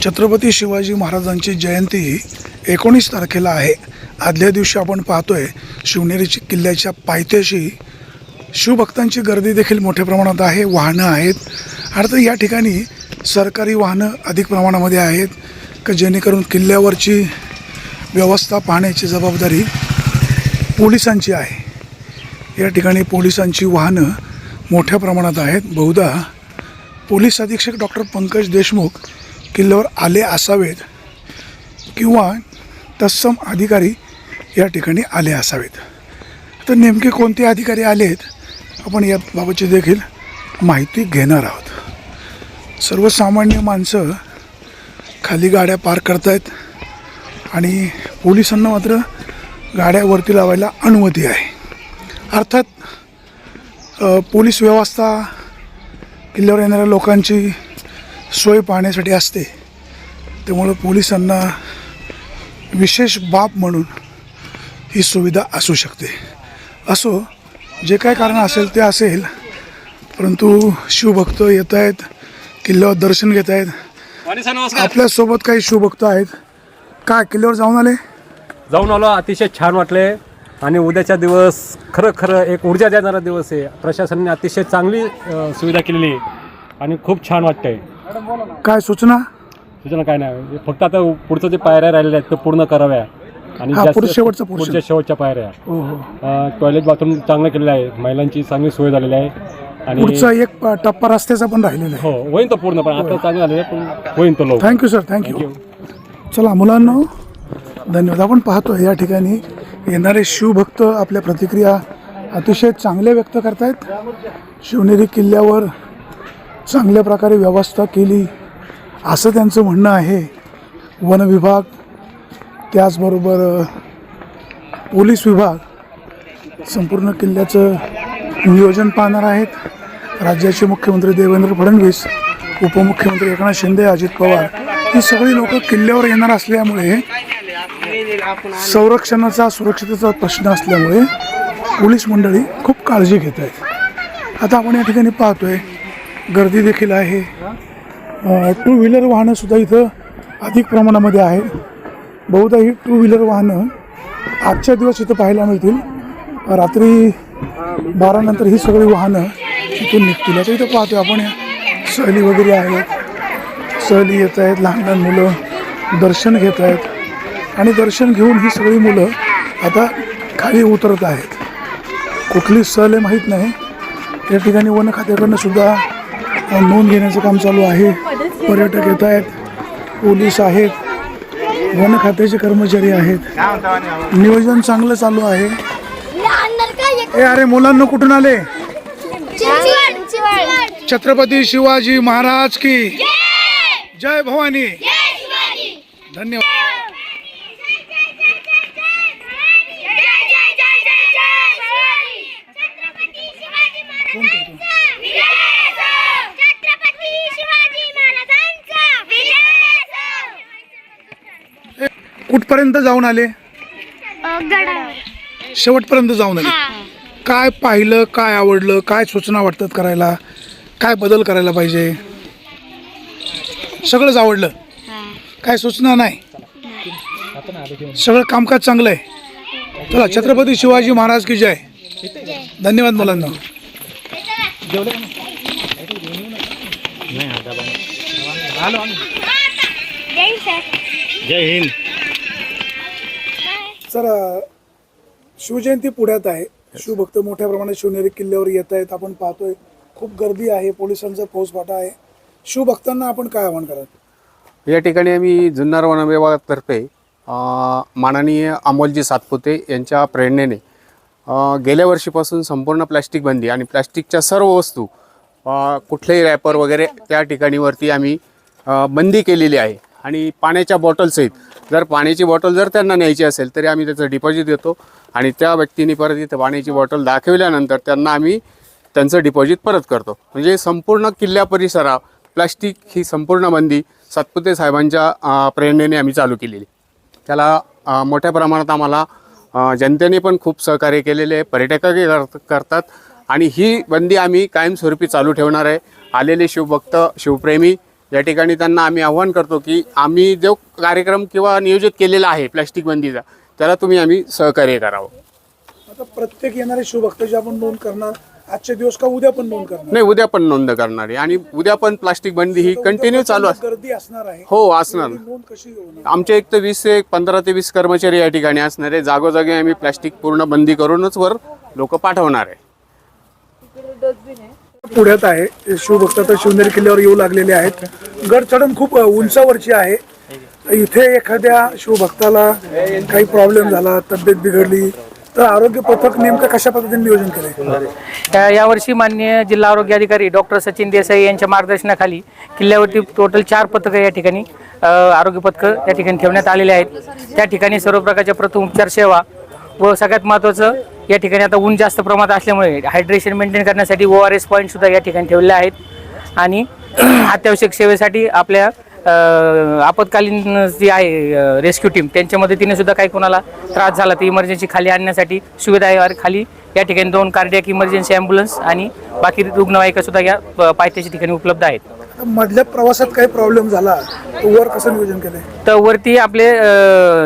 छत्रपती शिवाजी महाराजांची जयंती 19 तारखेला आहे। आदल्या दिवशी आपण पाहतोय शिवनेरी किल्ल्याच्या पायथ्याशी शिवभक्तांची गर्दी देखील मोठ्या प्रमाणात आहे। वाहनं आहेत, अर्थात या ठिकाणी सरकारी वाहनं अधिक प्रमाणामध्ये आहेत की जेणेकरून किल्ल्यावरची व्यवस्था पाहण्याची जबाबदारी पोलिसांची आहे। या ठिकाणी पोलिसांची वाहनं मोठ्या प्रमाणात आहेत। बहुधा पोलीस अधीक्षक डॉक्टर पंकज देशमुख किल्ल्यावर आले असावेत किंवा तत्सम अधिकारी या ठिकाणी आले असावेत। तर नेमके कोणते अधिकारी आलेत आपण याबाबतची देखील माहिती घेणार आहोत। सर्वसामान्य माणसं खाली गाड्या पार्क करतायत आणि पोलिसांना मात्र गाड्यावरती लावायला अनुमती आहे। अर्थात पोलीस व्यवस्था किल्ल्यावर येणाऱ्या लोकांची सोय पाहण्यासाठी असते, त्यामुळे पोलिसांना विशेष बाब म्हणून ही सुविधा असू शकते। असो, जे काय कारण असेल ते असेल, परंतु शिवभक्त येत आहेत, किल्ल्यावर दर्शन घेत आहेत। आपल्यासोबत काही शिवभक्त आहेत। काय किल्ल्यावर जाऊन आलो, अतिशय छान वाटले आणि उद्याचा दिवस खरं एक ऊर्जा देणारा दिवस आहे। प्रशासनाने अतिशय चांगली सुविधा केलेली आहे आणि खूप छान वाटतंय। काय सूचना काय नाही, फक्त आता पुढचं जे पायऱ्या राहिलेल्या आहेत ते पूर्ण कराव्या आणि पुढच्या शेवटच्या पायऱ्या। टॉयलेट बाथरूम चांगलं केलेलं आहे, महिलांची चांगली सोय झालेली आहे आणि पुढचा एक टप्पा रस्त्याचा पण राहिलेला आहे। हो, होईन तो पूर्ण, पण आता चांगलं झालेलं आहे, पण होईन तो लवकर। Thank you sir, thank you. चला मुलांनो, धन्यवाद। आपण पाहतो या ठिकाणी येणारे शिवभक्त आपल्या प्रतिक्रिया अतिशय चांगल्या व्यक्त करतायत। शिवनेरी किल्ल्यावर चांगल्या प्रकारे व्यवस्था केली असं त्यांचं म्हणणं आहे। वन विभाग, त्याचबरोबर पोलीस विभाग संपूर्ण किल्ल्याचं नियोजन पाहणार आहेत। राज्याचे मुख्यमंत्री देवेंद्र फडणवीस, उपमुख्यमंत्री एकनाथ शिंदे, अजित पवार ही सगळी लोक किल्ल्यावर येणार असल्यामुळे संरक्षणाचा सुरक्षितेचा प्रश्न असल्यामुळे पोलीस मंडळी खूप काळजी घेत आहेत। आता आपण या ठिकाणी पाहतोय गर्दी देखील आहे। टू व्हीलर वाहनंसुद्धा इथं अधिक प्रमाणामध्ये आहेत। बहुधा ही टू व्हीलर वाहनं आजच्या दिवस इथं पाहायला मिळतील। रात्री 12 नंतर ही सगळी वाहनं इथून निघतील। आता इथं पाहतोय आपण सहली वगैरे आहेत, सहली येत आहेत, लहान लहान मुलं दर्शन घेत आहेत आणि दर्शन घेऊन ही सगळी मुलं आता खाली उतरत आहेत। कुठली सहल आहे माहीत नाही। या ठिकाणी वन खात्याकडनं सुद्धा नोंद घेण्याचं काम चालू आहे। पर्यटक येत आहेत, पोलीस आहेत, वन खात्याचे कर्मचारी आहेत। नियोजन चांगलं चालू आहे। अरे मुलांना कुठून आले? छत्रपती शिवाजी महाराज की जय भवानी। धन्यवाद। कुठपर्यंत जाऊन आले? शेवटपर्यंत जाऊन आले। काय पाहिलं, काय आवडलं, काय सूचना वाटतात करायला, काय बदल करायला पाहिजे? सगळंच आवडलं, काय सूचना नाही, सगळं कामकाज चांगलं आहे। चला, छत्रपती शिवाजी महाराज की जय। धन्यवाद मुलांना। जय हिंद सर, शिवजयंती पुढ्यात आहे। शिवभक्त मोठ्या प्रमाणात शिवनेरी किल्ल्यावर येत आहेत। आपण पाहतोय खूप गर्दी आहे, पोलिसांचा फौजफाटा आहे। शिवभक्तांना आपण काय आवाहन कराल? या ठिकाणी आम्ही जुन्नर वन विभागातर्फे माननीय अमोलजी सातपुते यांच्या प्रेरणेने गेल्या वर्षीपासून संपूर्ण प्लॅस्टिक बंदी आणि प्लॅस्टिकच्या सर्व वस्तू, कुठलेही रॅपर वगैरे त्या ठिकाणीवरती आम्ही बंदी केलेली आहे। आणि पाण्याच्या बॉटलसहित जर पाण्याची बॉटल जर त्यांना न्यायची असेल तरी आम्ही त्याचं डिपॉझिट देतो आणि त्या व्यक्तीने परत इथं पाण्याची बॉटल दाखविल्यानंतर त्यांना आम्ही त्यांचं डिपॉझिट परत करतो। म्हणजे संपूर्ण किल्ल्या परिसरात प्लॅस्टिक ही संपूर्ण बंदी सातपुते साहेबांच्या प्रेरणेने आम्ही चालू केलेली। त्याला मोठ्या प्रमाणात आम्हाला जनतेने पण खूप सहकार्य केलेले आहे, पर्यटकही करतात आणि ही बंदी आम्ही कायमस्वरूपी चालू ठेवणार आहे। आलेले शिवभक्त शिवप्रेमी या ठिकाणी त्यांना आम्ही आव्हान करतो की आम्ही जो कार्यक्रम किंवा नियोजित केलेला आहे प्लॅस्टिक बंदीचा, त्याला आम्ही सहकार्य करावं. आता प्रत्येक येणारे शिवभक्त जे आपण नोंद करणार आजचे दिवस का उद्या पण नोंद करणार? नाही, उद्या पण नोंद करणार आहे आणि उद्या पण प्लास्टिक बंदी ही कंटिन्यू चालू असते. गर्दी असणार आहे. हो, असणार. नोंद कशी होणार? आमचे एक तर 15 ते 20 कर्मचारी या ठिकाणी असणार आहे. जागोजागी आम्ही प्लास्टिक पूर्ण बंदी करूनच वर लोक पाठवणार आहे. पुण्यात आहे शिवभक्त तर शिवनेरी किल्ल्यावर येऊ लागलेले आहेत. गड चढण खूप उंचावरची आहे. इथे एखाद्या शिवभक्ताला काही प्रॉब्लेम झाला, तब्येत बिघडली तर आरोग्य पथक नेमकं कशा पद्धतीने नियोजन केलंय? यावर्षी माननीय जिल्हा आरोग्य अधिकारी डॉक्टर सचिन देसाई यांच्या मार्गदर्शनाखाली किल्ल्यावरती टोटल 4 पथकं या ठिकाणी आरोग्य पथकं या ठिकाणी ठेवण्यात आलेले आहेत. त्या ठिकाणी सर्व प्रकारच्या प्रथम उपचार सेवा व सगळ्यात महत्त्वाचं या ठिकाणी आता ऊन जास्त प्रमाणात असल्यामुळे हायड्रेशन मेंटेन करण्यासाठी ORS पॉईंट सुद्धा या ठिकाणी ठेवले आहेत. आणि अत्यावश्यक सेवेसाठी आपल्या आपत्कालीन जी आहे रेस्क्यू टीम त्यांच्या मदतीने सुद्धा काही कोणाला त्रास झाला तर इमर्जन्सी खाली आणण्यासाठी सुविधा खाली या ठिकाणी 2 कार्डियक इमर्जन्सी ॲम्ब्युलन्स आणि बाकी रुग्णवाहिका सुद्धा या पायथ्याच्या ठिकाणी उपलब्ध आहेत. मधल्या प्रवासात काही प्रॉब्लेम झाला तर वर कसं नियोजन केलंय? तर वरती आपले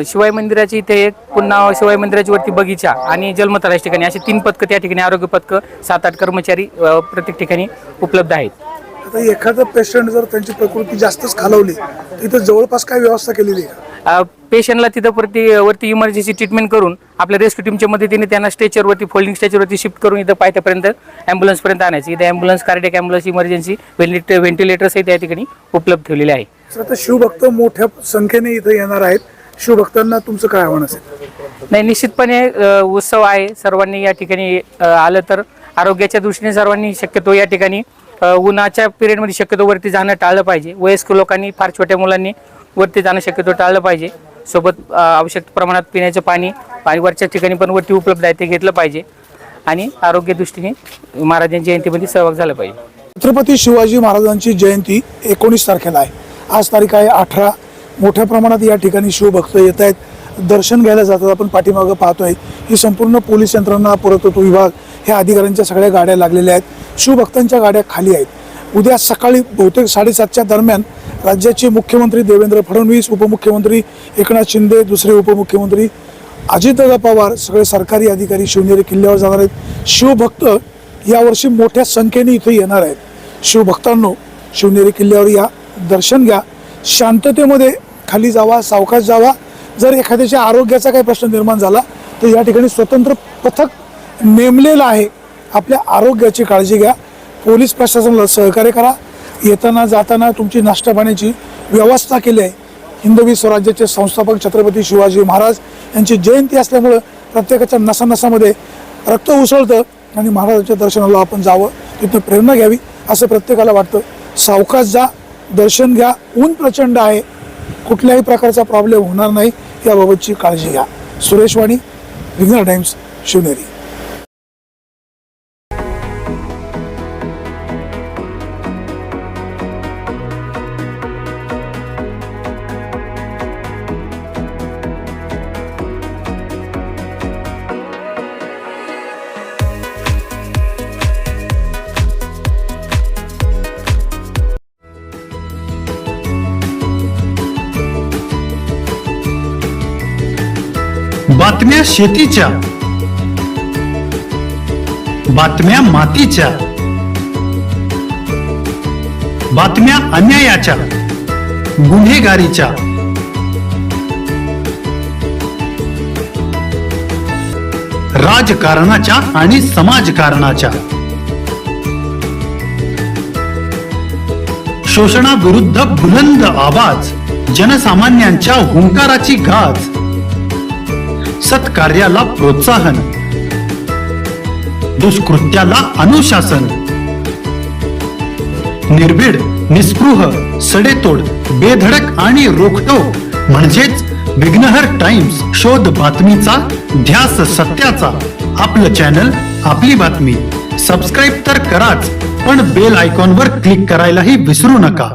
शिवाई मंदिराची इथे एक, पुन्हा शिवाई मंदिराची वरती बगीचा आणि जलमतळाच्या ठिकाणी अशी 3 पथकं त्या ठिकाणी आरोग्य पथकं 7-8 कर्मचारी प्रत्येक ठिकाणी उपलब्ध आहेत. आता एखादं पेशंट जर त्यांची प्रकृती जास्तच खालावली तर इथं जवळपास काय व्यवस्था केलेली आहे? पेशंटला तिथं वरती इमर्जन्सी ट्रीटमेंट करून आपल्या रेस्क्यू टीमच्या मदतीने त्यांना स्ट्रेचरवरती, फोल्डिंग स्ट्रेचरवरती शिफ्ट करून इथं पायथ्यापर्यंत ॲम्ब्युलन्सपर्यंत आणायचं. इथं ambulance, cardiac ambulance, emergency ventilators त्या ठिकाणी उपलब्ध ठेवलेले आहे. तर आता शिवभक्त मोठ्या संख्येने इथं येणार आहेत. शिवभक्तांना तुमचं काय आव्हान असेल? नाही, निश्चितपणे उत्सव आहे. सर्वांनी या ठिकाणी आलं तर आरोग्याच्या दृष्टीने सर्वांनी शक्यतो या ठिकाणी उन्हाच्या पिरियडमध्ये शक्यतो वरती जाणं टाळलं पाहिजे. वयस्क लोकांनी, फार छोट्या मुलांनी वरती जाणं शक्यतो टाळलं पाहिजे. सोबत आवश्यक प्रमाणात पिण्याचं पाणी वरच्या ठिकाणी पण वरती उपलब्ध आहे ते घेतलं पाहिजे आणि आरोग्य दृष्टीने महाराजांच्या जयंतीमध्ये सहभाग झाला पाहिजे. छत्रपती शिवाजी महाराजांची जयंती 19 तारखेला आहे. आज तारीख आहे 18. मोठ्या प्रमाणात या ठिकाणी शिवभक्त येत आहेत, दर्शन घ्यायला जातात. आपण पाठीमागं पाहतोय ही संपूर्ण पोलीस यंत्रणा, पुरातत्व विभाग, ह्या अधिकाऱ्यांच्या सगळ्या गाड्या लागलेल्या आहेत. शिवभक्तांच्या गाड्या खाली आहेत. उद्या सकाळी बहुतेक 7:30च्या दरम्यान राज्याचे मुख्यमंत्री देवेंद्र फडणवीस, उपमुख्यमंत्री एकनाथ शिंदे, दुसरे उपमुख्यमंत्री अजितदादा पवार, सगळे सरकारी अधिकारी शिवनेरी किल्ल्यावर जाणार आहेत. शिवभक्त यावर्षी मोठ्या संख्येने इथे येणार आहेत. शिवभक्तांनो, शिवनेरी किल्ल्यावर या, दर्शन घ्या, शांततेमध्ये खाली जावा, सावकाश जावा. जर एखाद्याच्या आरोग्याचा काही प्रश्न निर्माण झाला तर या ठिकाणी स्वतंत्र पथक नेमलेलं आहे. आपल्या आरोग्याची काळजी घ्या. पोलीस प्रशासनाला सहकार्य करा. येताना जाताना तुमची नाश्ता पाण्याची व्यवस्था केली आहे. हिंदवी स्वराज्याचे संस्थापक छत्रपती शिवाजी महाराज यांची जयंती असल्यामुळं प्रत्येकाच्या नसानसामध्ये रक्त उसळतं आणि महाराजांच्या दर्शनाला आपण जावं, तिथं प्रेरणा घ्यावी असं प्रत्येकाला वाटतं. सावकाश जा, दर्शन घ्या. ऊन प्रचंड आहे, कुठल्याही प्रकारचा प्रॉब्लेम होणार नाही याबाबतची काळजी घ्या. सुरेश वाणी, विघ्नर टाइम्स, शिवनेरी. बातम्या शेतीच्या, बातम्या मातीच्या, बातम्या अन्यायाच्या, गुन्हेगारीच्या, राजकारणाच्या आणि समाजकारणाच्या, शोषणाविरुद्ध बुलंद आवाज, जनसामान्यांच्या हुंकाराची गाज, सत्कार्याला प्रोत्साहन, दुष्कृत्याला अनुशासन, निर्भीड, निस्पृह, सडेतोड, बेधडक आणि रोखटोक म्हणजेच विघ्नहर टाइम्स. शोध बातमीचा, ध्यास सत्याचा. आपलं चॅनल, आपली बातमी. सबस्क्राईब तर कराच, पण बेल आयकॉनवर क्लिक करायलाही विसरू नका.